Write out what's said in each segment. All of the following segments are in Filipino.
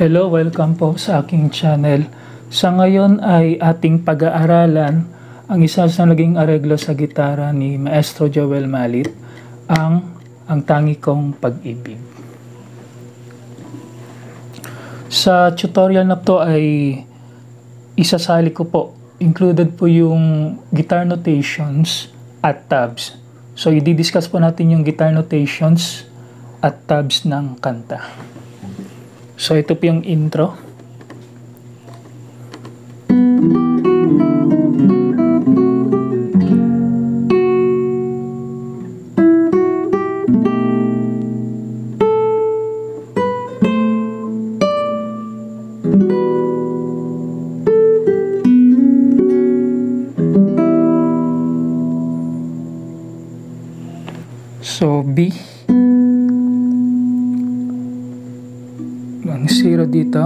Hello, welcome po sa aking channel. Sa ngayon ay ating pag-aaralan ang isa sa naging areglo sa gitara ni Maestro Joel Mallit, ang Tangi Kong Pag-ibig. Sa tutorial na to ay isasali ko po, included po yung guitar notations at tabs. So i-discuss po natin yung guitar notations at tabs ng kanta. So ito po yung intro. So B, ang 0 dito,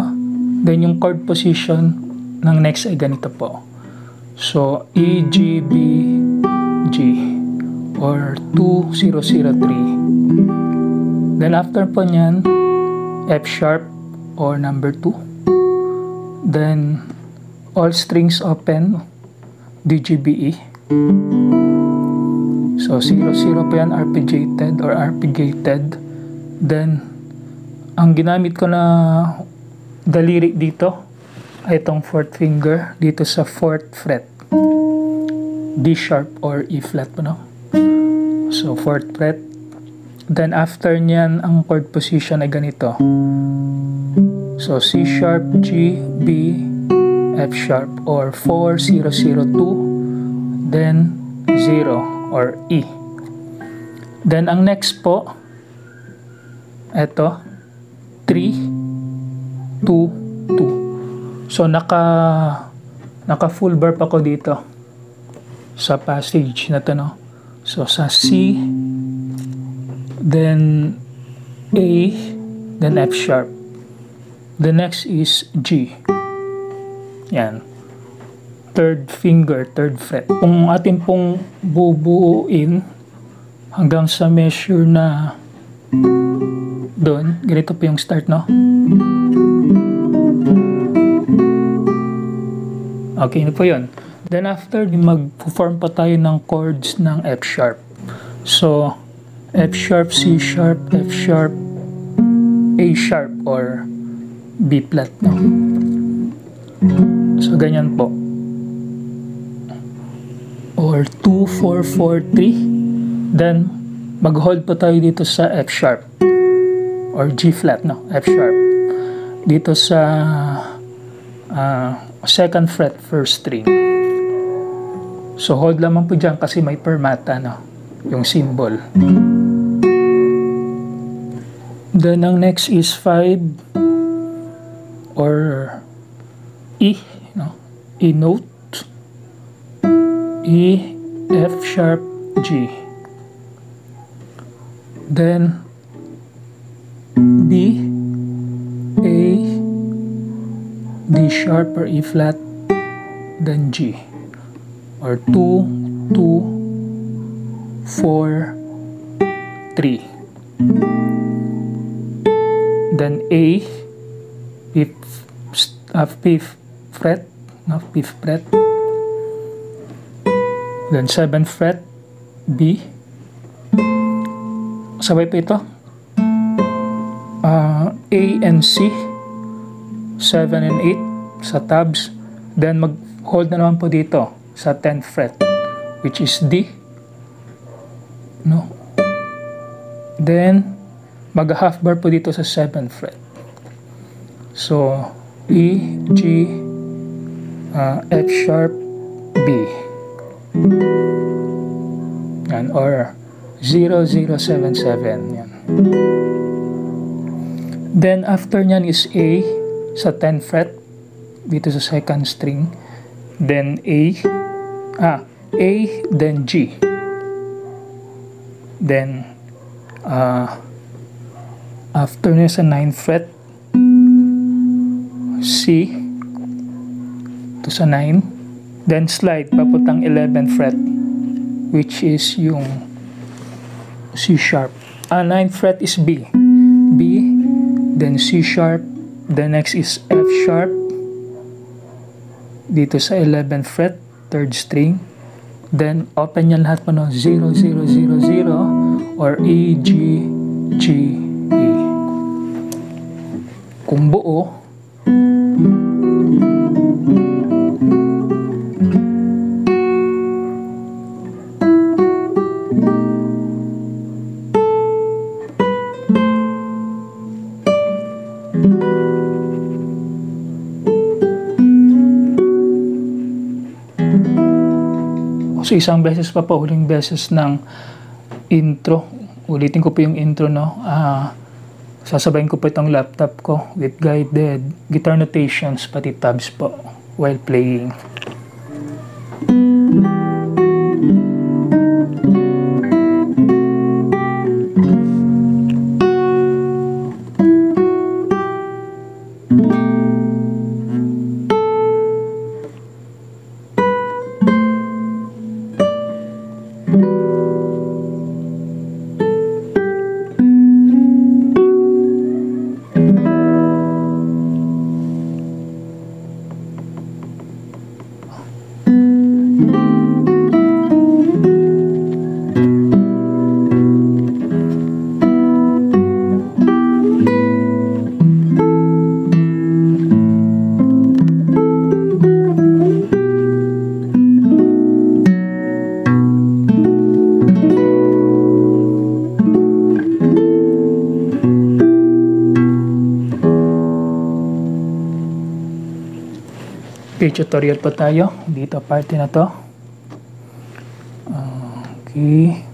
then yung chord position ng next ay ganito po. So E, G, B, G or 2, 0, 0, 3. Then after po nyan, F sharp or number 2. Then all strings open, D, G, B, E. So 0, 0 po yan, arpeggiated or arpeggiated. Then ang ginamit ko na daliri dito ay itong 4th finger dito sa 4th fret, D sharp or E flat po, no? So 4th fret. Then after nyan, ang chord position ay ganito. So C sharp, G, B, F sharp or 4, 0, 0, 2, then 0 or E. Then ang next po, eto 3, 2, 2. So naka full bar pa ko dito sa passage na to, no? So sa C, then A, then F sharp. The next is G. Yan. 3rd finger, 3rd fret. Kung atin pong bubuuin hanggang sa measure na doon, ganito po yung start, no? Okay na po yun. Then after, mag-form pa tayo ng chords ng F sharp. So, F sharp, C sharp, F sharp, A sharp, or B flat, no? So, ganyan po. Or 2, 4, 4, 3. Then, mag-hold pa tayo dito sa F sharp. Or G flat, no? F sharp. Dito sa 2nd fret, 1st string. So hold lamang po dyan kasi may fermata, no? Yung symbol. Then ang next is 5 or E, no? E note, E, F sharp, G. Then B, A, D sharp or E flat, then G, or 2, 2, 4, 3. Then A, 5th fret, no, 5th fret. Then 7th fret, B. Sabay pa ito. A and C, 7 and 8 sa tabs. Then mag-hold na naman po dito sa 10th fret, which is D, no? Then mag-half bar po dito sa 7th fret. So E, G, F sharp, B. Yan, or 0, 0, 7, 7. Yan. Then after nyan is A sa 10th fret dito sa 2nd string. Then A, then G. Then after nyan sa 9th fret, C to sa 9. Then slide papuntang 11th fret, which is yung C sharp. 9th fret is B. B, then C sharp, Then next is F sharp dito sa 11th fret, 3rd string. Then open yan lahat po, no? 0, 0, 0, 0 or E, G, G, E. Kung buo, so isang beses pa po, huling beses ng intro. Ulitin ko po yung intro, no? Sasabayin ko po itong laptop ko with guided guitar notations, pati tabs po while playing. Okay, tutorial po tayo dito, parte na to. Okay,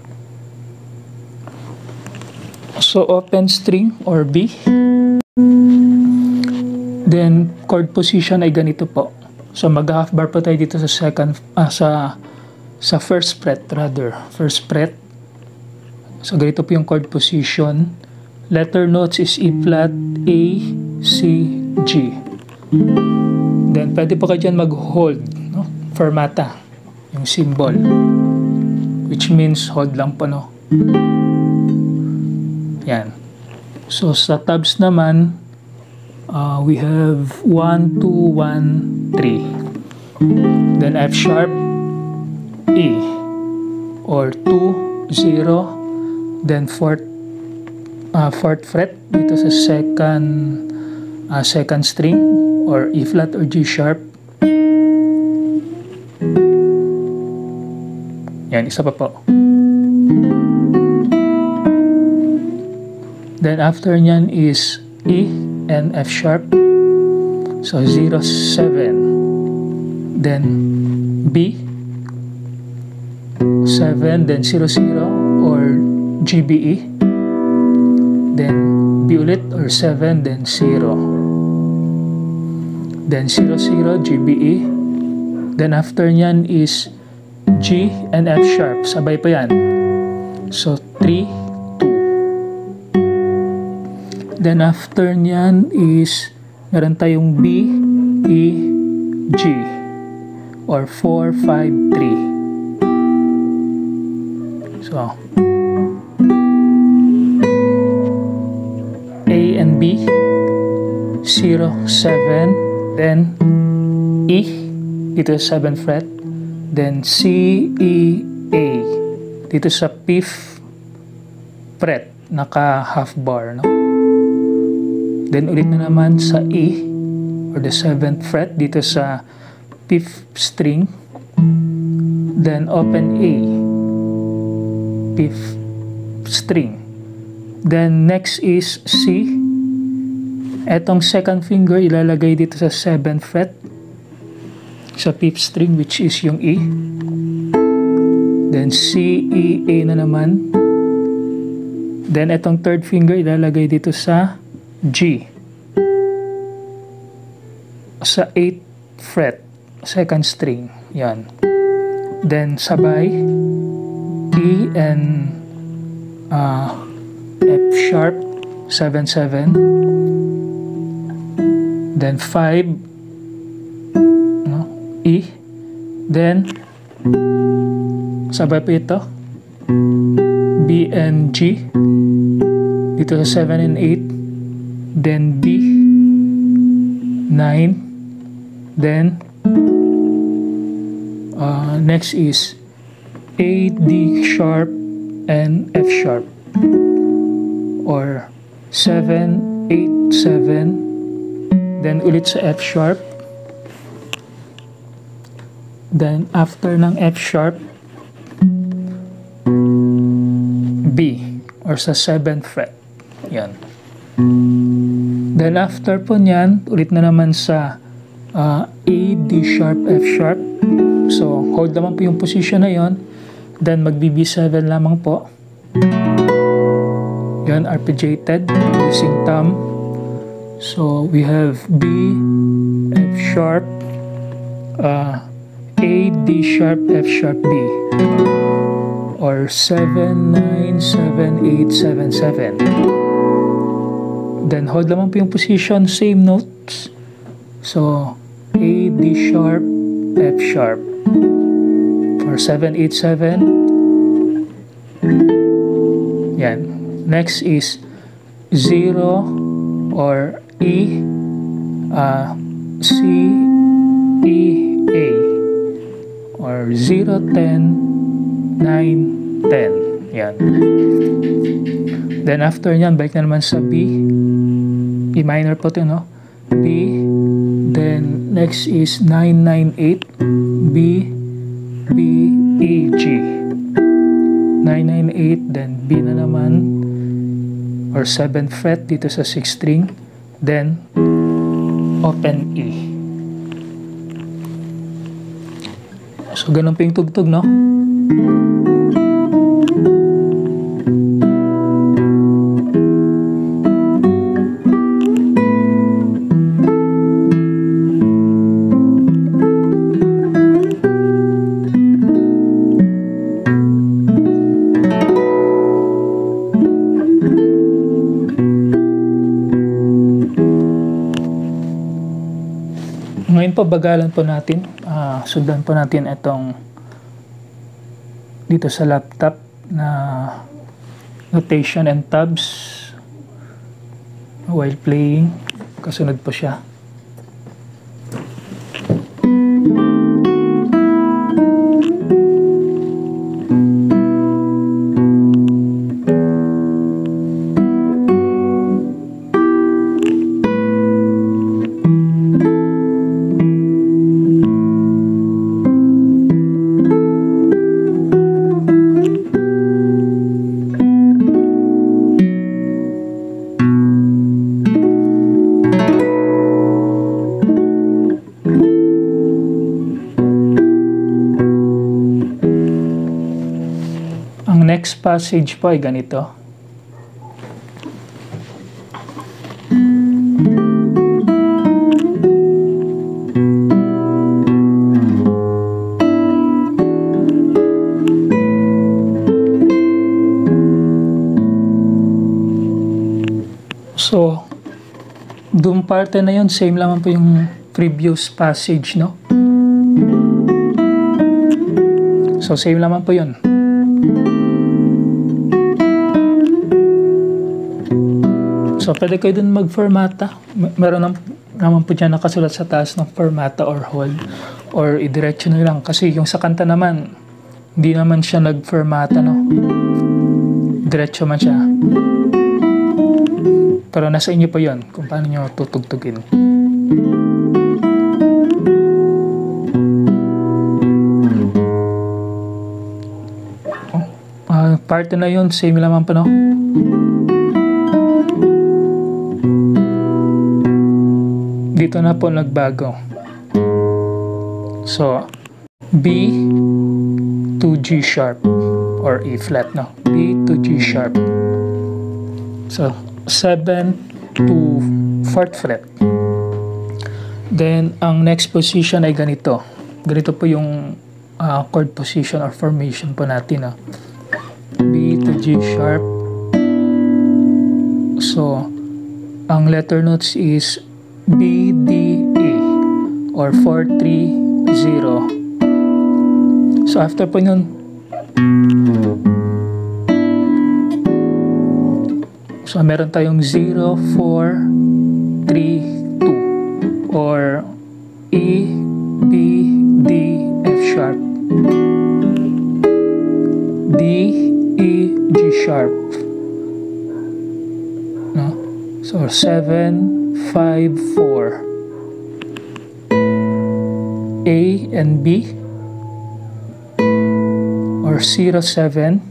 so open string or B, then chord position ay ganito po. So mag half bar po tayo dito sa sa first fret, first fret. So ganito po yung chord position. Letter notes is E flat, A, C, G. Then, pwede po kayo dyan mag-hold, no? Fermata, yung symbol. Which means hold lang po, no? Yan. So, sa tabs naman, we have 1, 2, 1, 3. Then, F sharp, E. Or 2, 0. Then, 4th fret dito sa second string. Or E flat or G sharp. Yan, isa pa po. Then after nyan is E and F sharp. So 0, 7. Then B 7, then 0, 0 or GBE. Then B ulit or 7, then 0. Then 0, 0, GBE. Then after nyan is G and F sharp. Sabay pa yan. So 3, 2. Then after nyan is meron tayong B, E, G. Or 4, 5, 3. So A and B. 0, 7. Then E dito sa 7th fret, then C, E, A dito sa 5th fret, naka half bar, no? Then ulit na naman sa E or the 7th fret dito sa 5th string, then open A, 5th string. Then next is C. Etong second finger ilalagay dito sa 7th fret sa 5th string, which is yung E. Then C, E, A na naman. Then etong third finger ilalagay dito sa G sa 8th fret, second string. Yan. Then sabay E and F sharp, 7, 7. Then 5, no? E. Then sabay pa ito, B and G dito sa 7 and 8. Then B, 9. Then next is A, D sharp, and F sharp, or 7, 8, 7. Then ulit sa F sharp. Then after ng F sharp, B, or sa 7th fret. Yan. Then after po nyan, ulit na naman sa A, D sharp, F sharp. So hold naman po yung position na yon. Then mag-B7 lamang po. Yan, arpeggiated using thumb. So we have B, F sharp, A, D sharp, F sharp, B, or 7, 9, 7, 8, 7, 7. Then hold naman po yung position, same notes. So A, D sharp, F sharp, or 7, 8, 7. Yan. Next is 0 or E, C, E, A, or 0, 10, 9, 10. Yan. Then after nyan, balik na naman sa B. E minor po ito, no? B. Then next is 9, 9, 8. B, B, E, G. 9, 9, 8. Then B na naman, or 7th fret dito sa 6th string. Then open E. So ganun po yung tugtog, no? Ngayon po, bagalan po natin. Sundan po natin itong dito sa laptop na notation and tabs while playing. Kasunod po siya. Next passage po ay ganito. So, doon parte na yun, same lang po yung previous passage, no? So, same naman po yun. So, pwede kayo dun mag-formata. Meron naman po dyan nakasulat sa taas ng formata or hold. Or i-diretso na lang. Kasi yung sa kanta naman, hindi naman siya nag-formata, no? Diretso man siya. Pero nasa inyo po yun kung paano nyo tutugtugin. Parte na yun, same naman po, no? Dito na po nagbago. So, B to G sharp or E flat, no? B to G sharp. So, 7 to 4th fret. Then, ang next position ay ganito. Ganito po yung chord position or formation po natin, no? B to G sharp. So, ang letter notes is B, D, E, or 4, 3, 0. So, after po yun, so, meron tayong 0, 4, 3, 2. or E, B, D, F sharp, D, E, G sharp, no? So 7, 5, 4, A and B, or 0, 7,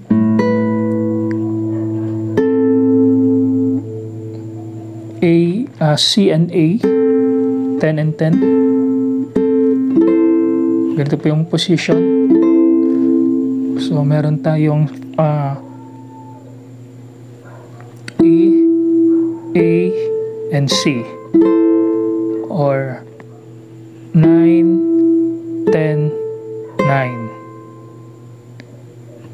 C and A, 10 and 10. Ganito po yung position. So, meron tayong E, A, and C. Or 9, 10, 9.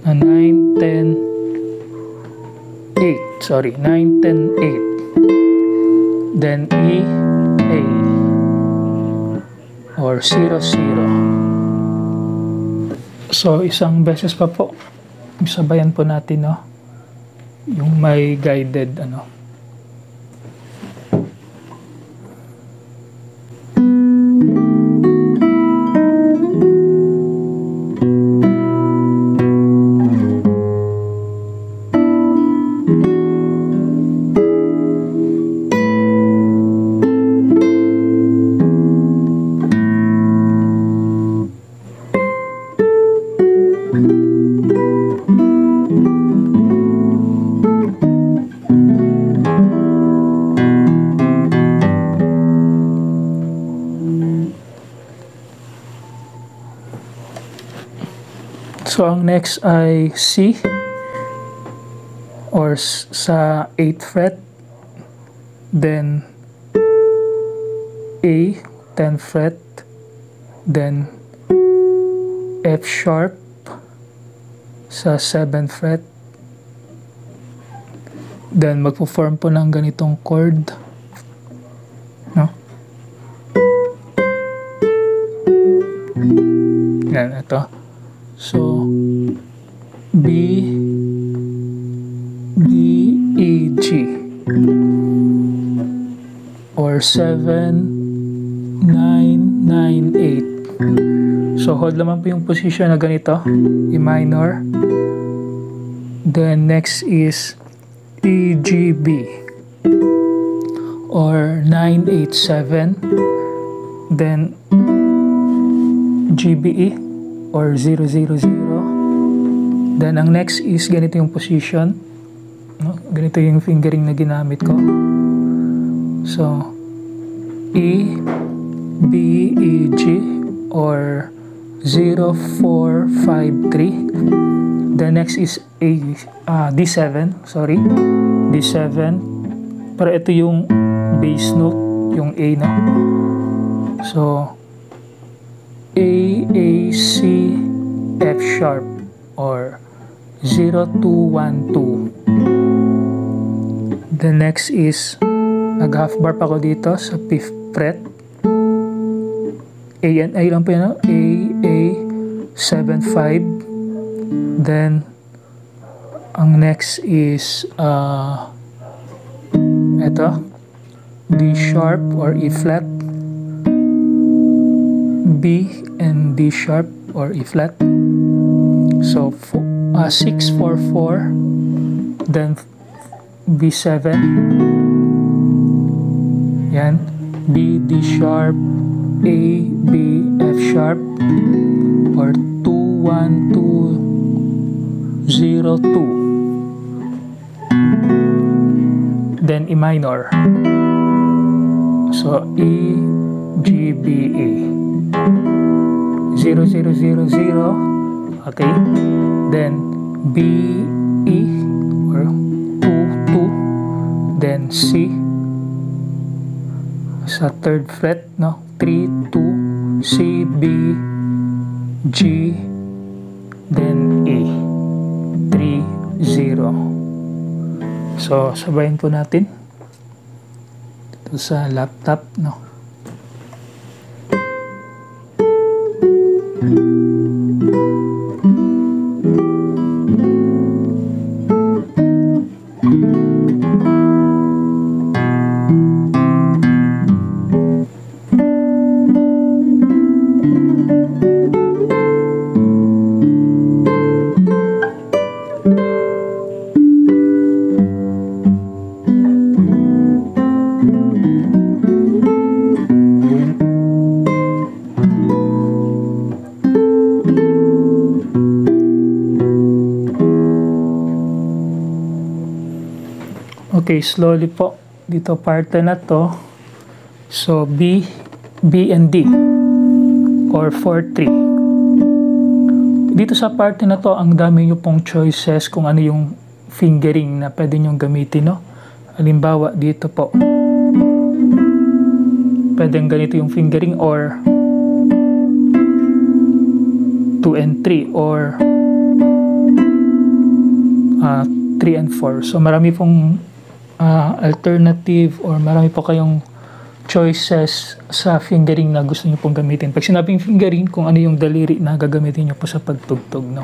9, 10, 8. Sorry, 9, 10, 8. Then E, A. Or 0, 0. So, isang beses pa po. Sabayan po natin, no? Yung may guided, ano. So, ang next ay C, or sa 8th fret, then A, 10th fret, then F sharp sa 7th fret, then magpo-form po ng ganitong chord, no? Yan, ito. So, B, D, E, G, or 7, 9, 9, 8. So, hold naman po yung position na ganito, E minor. Then, next is E, G, B, or 9, 8, 7. Then, G, B, E, or 0, 0, 0. Then, ang next is ganito yung position. No? Ganito yung fingering na ginamit ko. So, E, B, E, G, or 0, 4, 5, 3. The next is D7, sorry. D7. Pero ito yung bass note, yung A na. So, A, C, F sharp, or 0, 2, 1, 2. The next is, nag-half bar pa ako dito sa 5th fret. A and A lang po yun, no? A, 7, 5. Then, ang next is, eto, D sharp or E flat. B and D sharp or E flat. So 6, 4, 4, then B7. Yan. B, D sharp, A, B, F sharp, or 2, 1, 2, 0, 2. Then E minor. So E, G, B, A. 0, 0, 0, 0. Okay. Then B, E, or 2, 2. Then C sa 3rd fret, no? 3, 2, C, B, G, then E. 3, 0. So, sabayin po natin ito sa laptop, no? Okay, slowly po. Dito parte na to. So, B, and D. Or 4-3. Dito sa parte na to, ang dami nyo pong choices kung ano yung fingering na pwede nyo gamitin, no? Halimbawa, dito po. Pwedeng ganito yung fingering or 2 and 3 or 3 and 4. So, marami pong alternative or marami po kayong choices sa fingering na gusto nyo pong gamitin. Pag sinabing fingering, kung ano yung daliri na gagamitin nyo po sa pagtugtog, no?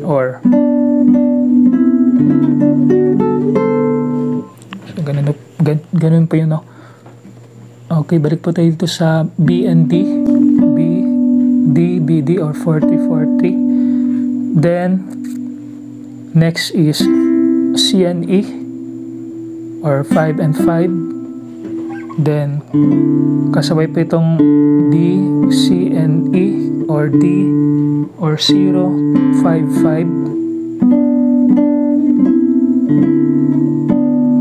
Or so, ganun po yun, no? Okay, balik po tayo dito sa B and D. B, D, B, D or 40-4-3. Then next is C and E or 5 and 5. Then kasabay po itong D, C and E or D or 0, 5, 5.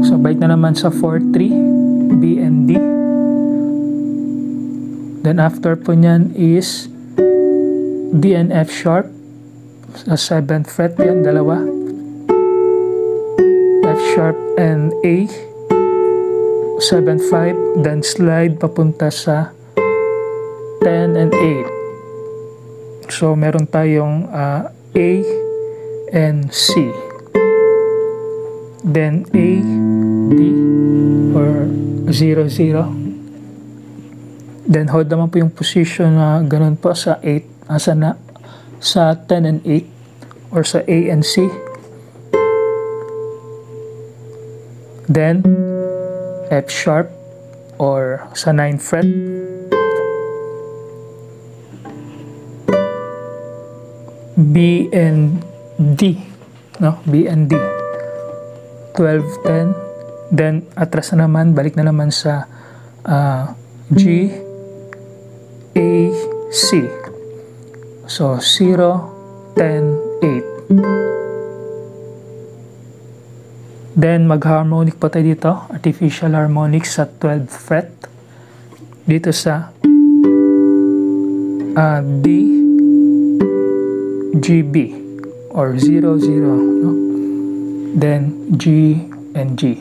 So balik na naman sa 4-3, B and D. Then after po nyan is D and F sharp. Sa 7th fret yan, dalawa. F sharp and A. 7, 5. Then slide papunta sa 10 and 8. So meron tayong A and C. Then A, D or 0, 0. Then hold naman po yung position na ganun po sa 8. Sa 10 and 8 or sa A and C. Then F sharp or sa 9th fret. B and D, no? B and D. 12, 10. Then atras na naman, balik na naman sa G, A, C. So 0, 10, 8. Then mag-harmonic pa tayo dito, artificial harmonic sa 12th fret. Dito sa D, G, B or 0, 0, no? Then G and G.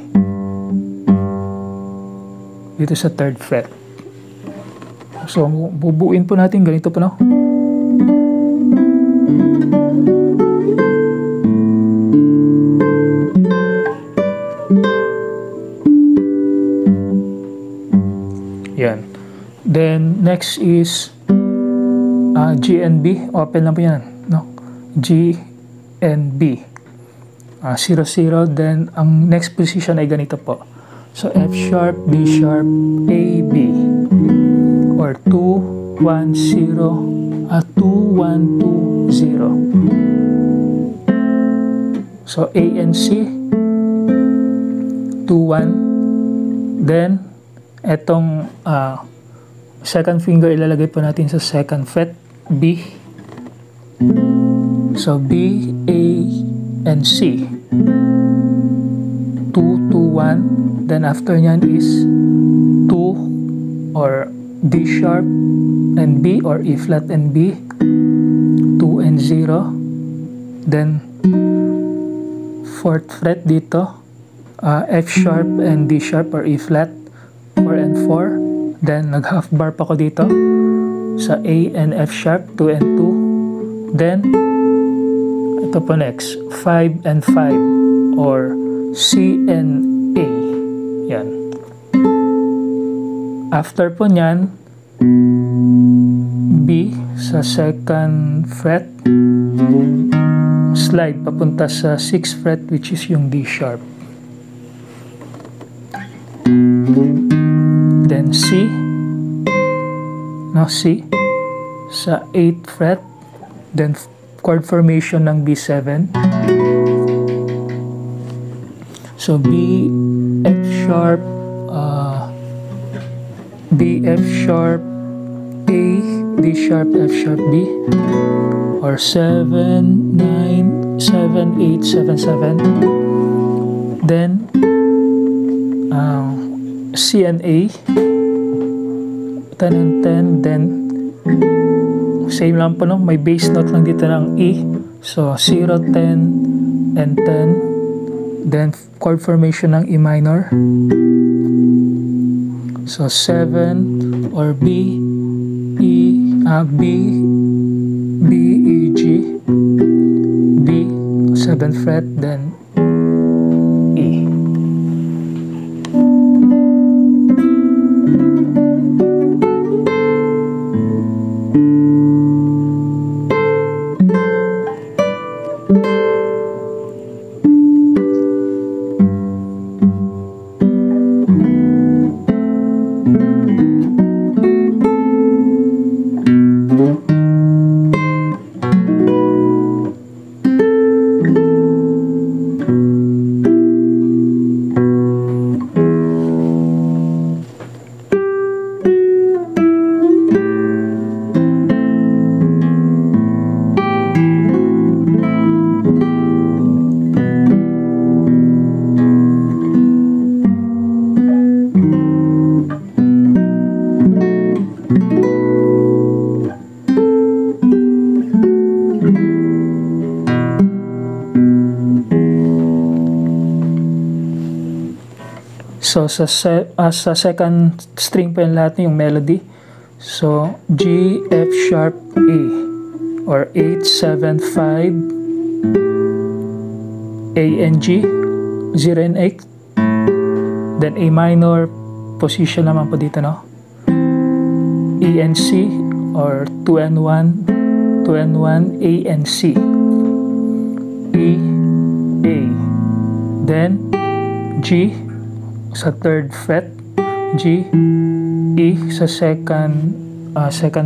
Dito sa 3rd fret. So bubuin po natin ganito po, no? Yan. Then next is G and B. Open lang po yan, no? G and B. 0, 0. Then ang next position ay ganito po. So F sharp, D sharp, A, B. Or 2, 1, 0. 2, 1, 2, 0. So A and C. 2, 1. Then etong second finger ilalagay po natin sa 2nd fret, B. So B, A, and C. 2, 2, 1. Then after nyan is 2 or D sharp and B or E flat and B. 2 and 0. Then 4th fret dito, F sharp and D sharp or E flat. 4 and 4. Then nag half bar pa ko dito sa A and F sharp, 2 and 2. Then ito po next, 5 and 5 or C and A. Yan. After po nyan, B sa 2nd fret, slide papunta sa 6th fret which is yung D sharp. Then C, no, C sa 8th fret, then chord formation ng B7. So B, F sharp, B, F sharp, A, D sharp, F sharp, B, or 7, 9, 7, 8, 7, 7. Then C and A, 10 and 10, then same lang po, no? May bass note lang dito ng E. So 0, 10, and 10. Then chord formation ng E minor. So 7 or B, E, B, B, E, G, B, 7th fret, then E. So sa second string pa yung lahat yung melody. So G, F sharp, A, or 8, 7, 5, A and G, 0 and 8. Then A minor position naman po dito, no? E and C, or 2 and 1, 2 and 1, A and C, E, A, then G sa 3rd fret, G, E sa second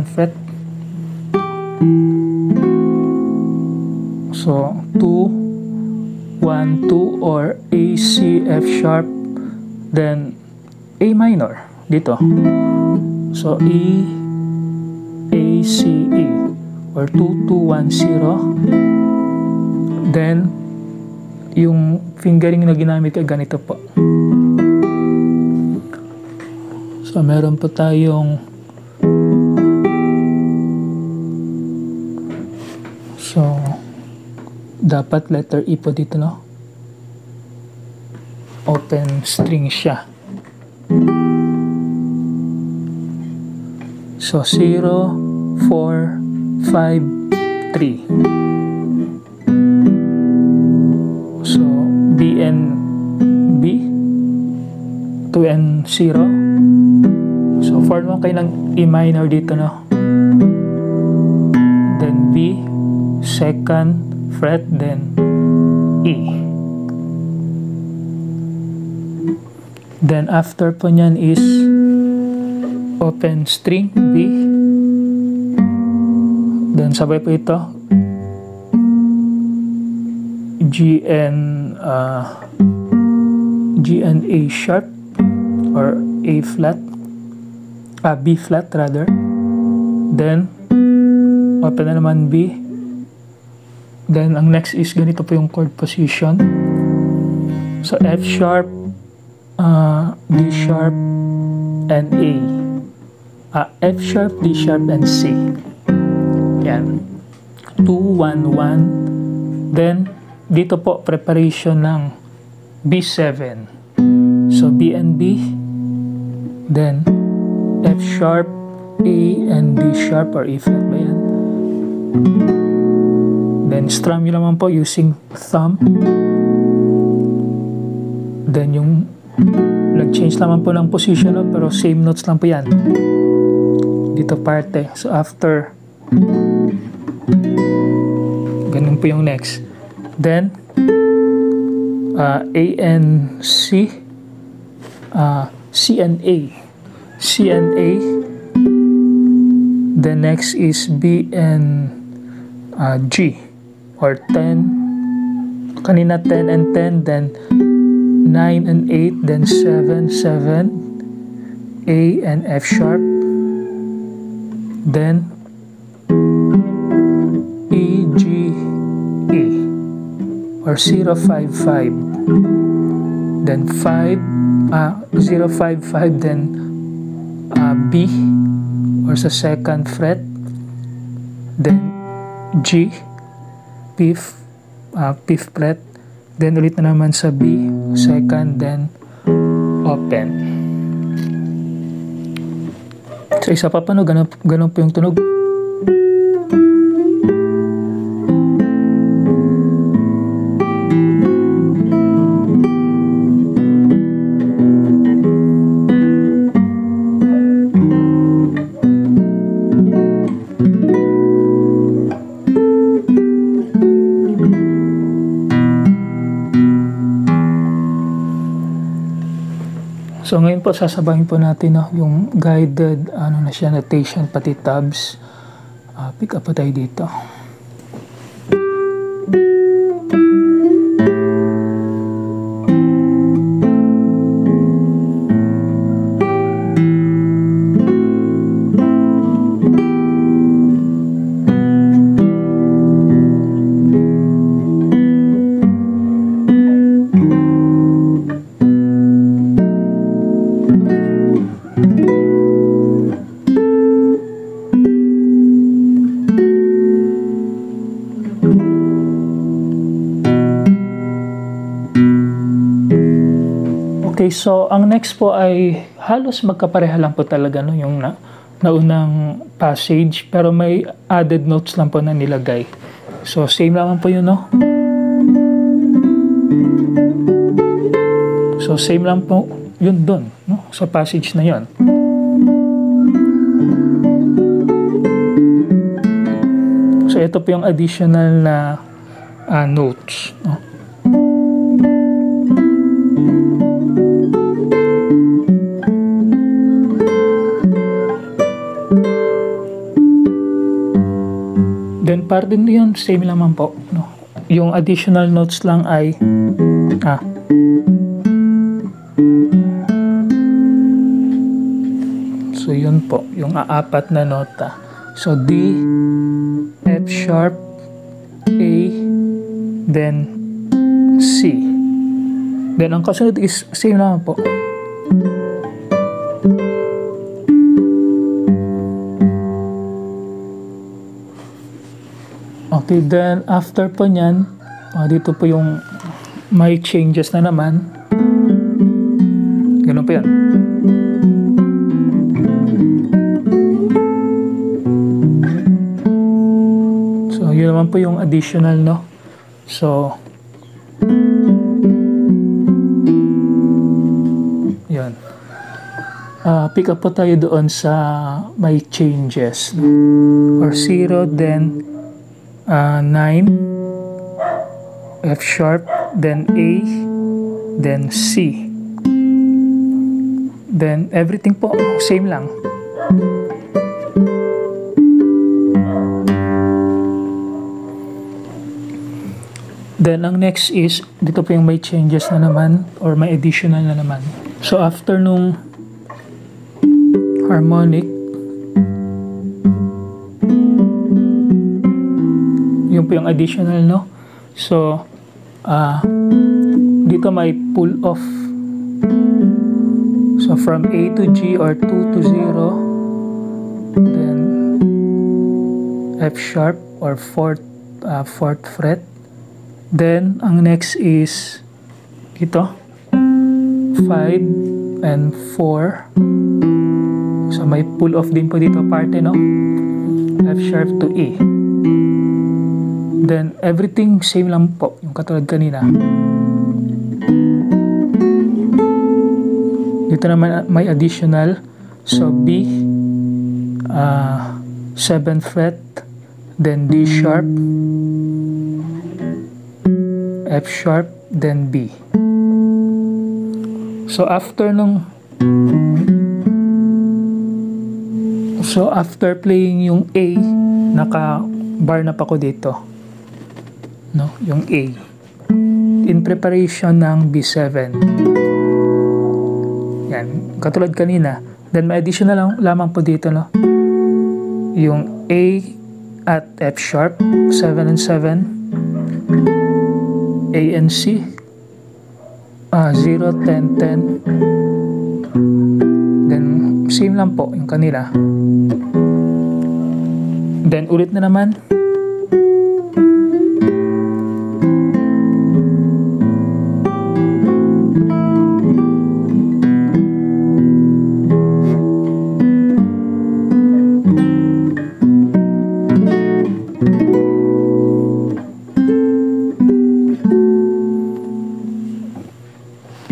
fret. So 2, 1, 2, or A, C, F sharp, then A minor dito. So E, A, C, E, or 2, 2, 1, 0. Then yung fingering na ginamit ay ganito po. So meron po tayong dapat letter E po dito, no? Open string siya. So 0, 4, 5, 3. So B and B, 2 and 0. So form mo kayo ng E minor dito, no? Then B, 2nd fret, then E. Then after po nyan is open string B. Then sabay po ito G and A sharp, or A flat, B flat rather. Then open na naman B. Then ang next is ganito po yung chord position. So F sharp, D sharp, and A. F sharp, D sharp, and C. Yan. 2, 1, 1. Then dito po preparation ng B7. So B and B. Then F sharp, A, and D sharp, or E flat ba yan? Then strum yun naman po using thumb. Then yung nag-change naman po ng position, no? Pero same notes lang po yan dito parte. So after ganun po yung next. Then A and C, C and A, C and A, Then next is B and G, or 10. Kanina 10 and 10, then 9 and 8, then 7, 7, A and F sharp, then E, G, E, or 0, 5, 5, then 5, 0, 5, 5, then B, or sa second fret, then G, fifth fret, then ulit na naman sa B, second, then open. So isa pa no, ganun po yung tunog. So ngayon po sasabahin po natin yung guided na siya, notation pati tabs. Pick up po tayo dito. Okay, so ang next po ay halos magkapareha lang po talaga yung naunang passage, pero may added notes lang po na nilagay. So same naman po yun, no? So same lang po yun dun, no? Sa passage na yun. So ito po yung additional na notes, no? Then part din yun, same naman po, no? Yung additional notes lang ay so yun po, yung apat na nota. So D, F sharp, A, then C. Then ang kasunod is same naman po. Okay, then after po nyan, dito po yung may changes na naman. Ganun po yan. So, yun naman po yung additional, no? So, yun. Pick up po tayo doon sa may changes, no? Or 0, then 9, F sharp, then A, then C. Then everything po same lang. Then ang next is dito po yung may changes na naman or may additional na naman. So after nung harmonic, yun po yung additional, no? So, dito may pull off. So, from A to G or 2 to 0. Then, F sharp or 4th fret. Then, ang next is dito, 5 and 4. So, may pull off din po dito parte, no? F sharp to E. Then, everything same lang po, yung katulad kanina. Dito naman may additional. So, B, 7th fret, then D sharp, F sharp, then B. So, after nung So after playing yung A, naka-bar na pa ko dito. No, yung A. In preparation ng B7. Yan, katulad kanina. Then may additional lamang po dito, no? Yung A at F sharp, 7 and 7. A and C. 0, 10, 10. Then same lang po yung kanila. Then ulit na naman.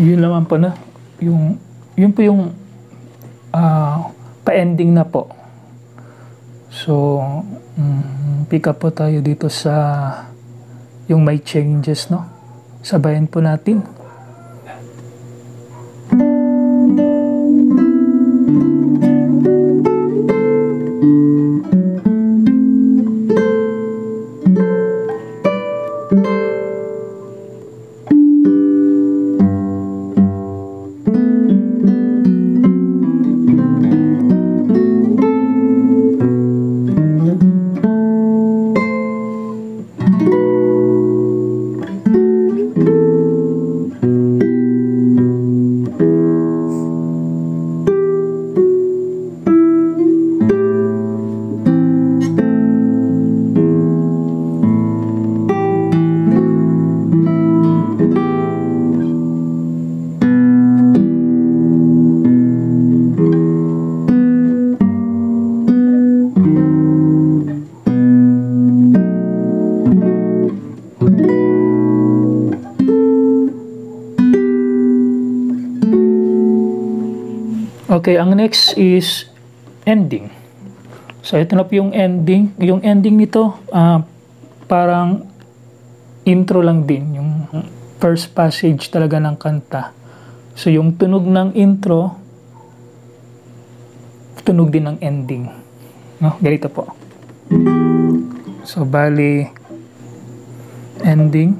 Yun naman po na yun po yung pa-ending na po. So pick up po tayo dito sa yung may changes, no? Sabayan po natin. Okay, ang next is ending. So ito na po yung ending. Yung ending nito, parang intro lang din. Yung first passage talaga ng kanta. So yung tunog ng intro, tunog din ng ending. No? Ganito po. So bali, ending.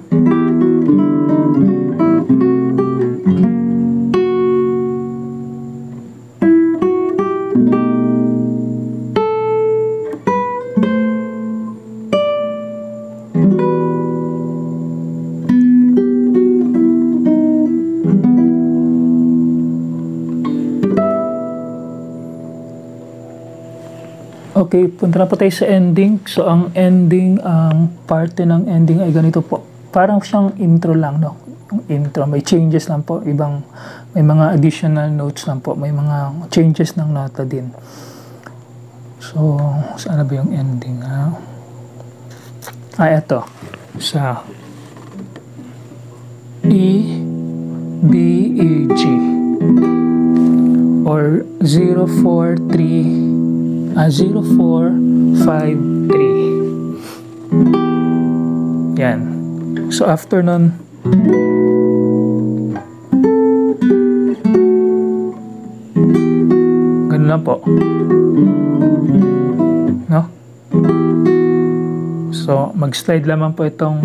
Okay, punta na po tayo sa ending. So, ang ending, ang parte ng ending ay ganito po. Parang siyang intro lang, no? Yung intro, may changes lang po. May mga additional notes lang po. May mga changes ng nota din. So, saan na ba yung ending, ha? Ito. Sa E, B, E, G. Or 0, 4, 3, 0, 4, 5, 3. Yan. So, after nun, ganun lang po. No? So, mag-slide lamang po itong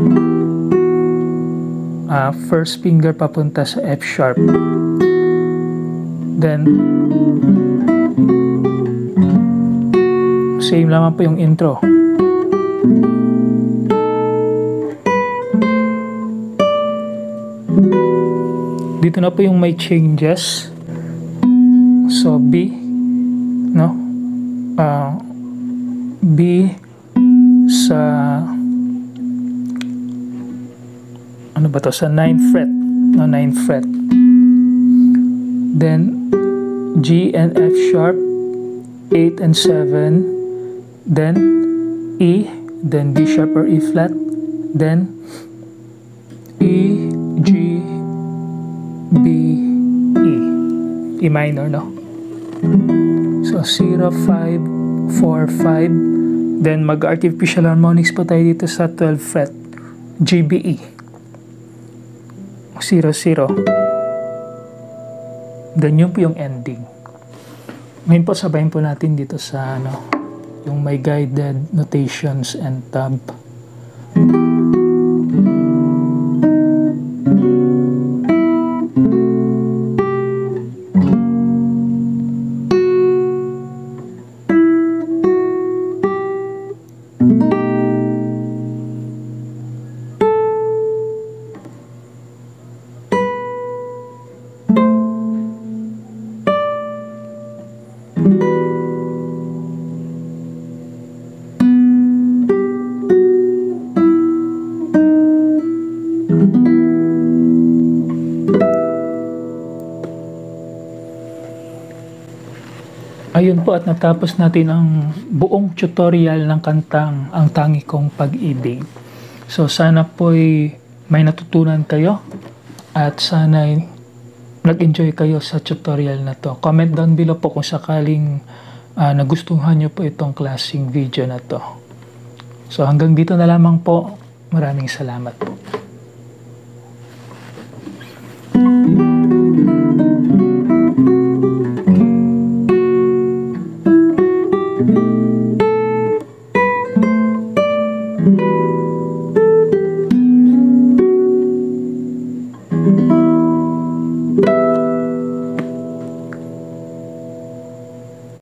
first finger papunta sa F sharp. Then, same lamang po yung intro. Dito na po yung may changes. So, B, no? B sa ano ba to? Sa 9th fret. No, 9th fret. Then, G and F sharp, 8 and 7. Then E, then D sharp or E flat, then E, G, B, E. E minor, no? So 0, 5, 4, 5. Then mag-artificial harmonics po tayo dito sa 12th fret, G, B, E. 0, 0. Then yun po yung ending. Ngayon po, sabayin po natin dito sa yung may guided notations and tab. Ayun po, at natapos natin ang buong tutorial ng kantang Ang Tangi Kong Pag-ibig. So sana po'y may natutunan kayo at sana'y nag-enjoy kayo sa tutorial na to. Comment down below po kung sakaling nagustuhan nyo po itong klaseng video na to. So hanggang dito na lamang po. Maraming salamat po.